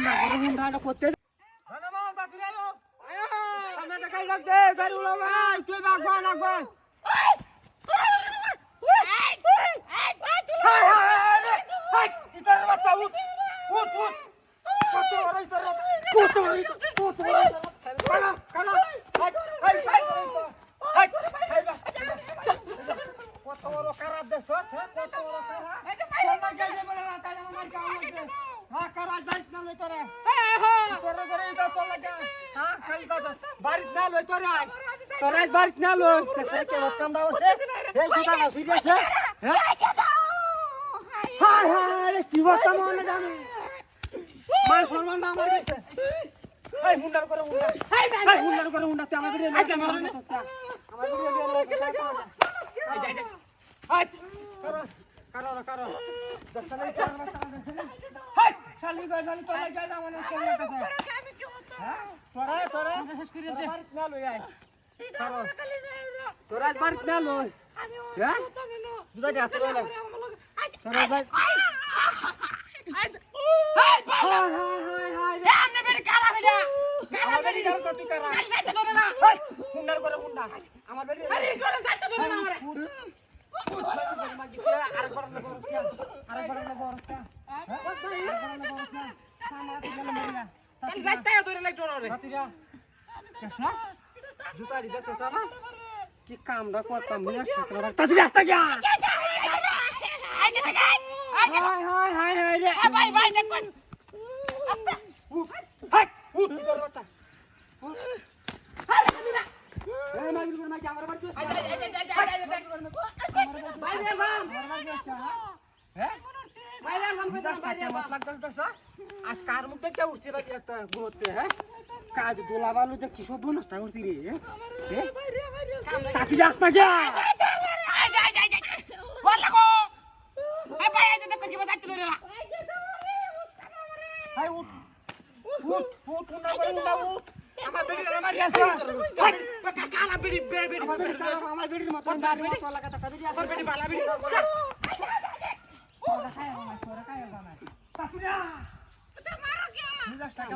Honda করতে ধন্যবাদ দাদুরা সামনে টাকা রাখ দে গাড়ি উড়া ভাই তুই ভাগবা রাখবা ইতার বাচ্চা উঠ উঠ উঠ কত বড় ইতার কত বড় কালা কালা কত বড় খারাপ দেশ কত বড় খারাপ সোনা গেছে বলে না তাই আমার কাম লাগছে হ্যাঁ কারাজ বাইক না লই তোরে তোরে করে এটা চল লাগা হ্যাঁ খালি তো বাড়িত না লই তোরে তোরে বাড়িত না লই কেসে কে কাম দাও সে এই কথা না সিরিয়াস হ্যাঁ হাই হাই রে কি বলতা মনে জানি মান সম্মান না আমার কাছে এই হুন্ডার করে হুন্ডা এই হুন্ডার করে হুন্ডা তে আমার ভিডিও না আমার ভিডিও এই যাই হাই কারো কারো দশটা চার মাস হাই শালি গো শালি তোরা যাই না মানে কোন কাছে হ্যাঁ তোরা শেষ করে দে বাড়ি না লই আই কারো তোরা বাড়ি না লই হ্যাঁ বুঝা দে হাতে লই তোরা যাই হাই আমনে বেড়ি কারা হইলা আমার বেড়ি কারো কত কারা যাইতে ধরে না হাই হুন্ডার করে হুন্ডা আমার বেড়ি আরে করে যাইতে ধরে না আমারে কাল যাইতে ধরে লাগতো রে কি কামটা করতাম রাস্তা গিয়া ভাই ভাই দেখুন আজকার মধ্যে কেউ উঠছে বাকি একটা গুলোতে হ্যাঁ কাজ দোলা বালু যে কি সব নষ্ট করছি রে কাকি রাস্তা গিয়া হাই উঠ উঠ উঠ উঠা করে উঠা উঠ আমার বেটি আমার আছে কালা বেড়ি বেড়ি আমার বেটির মত দাঁড় মত লাগা তা বেটি তোর বেড়ি বালা বেড়ি তোরা খায় আমার তোরা খায় আমার কাকুরা তো মারো কে মিজাজ টাকা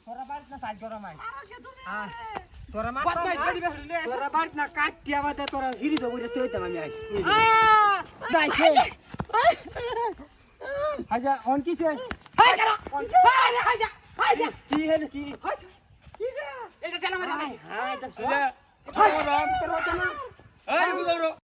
তোরা বাড়ি না সাইজ করো মাই হ্যাঁ তোরা মার তোরা বাড়ি না কাটিয়া বাদে তোরা হিরি দেবো রে তুই তো আমি আইছি নাইছে হাজা অন কি ছে হাই করো হাই যা হাই যা কি হে কি কি রে এটা চালা মারা হ্যাঁ এটা তোরা তোরা না এই উদর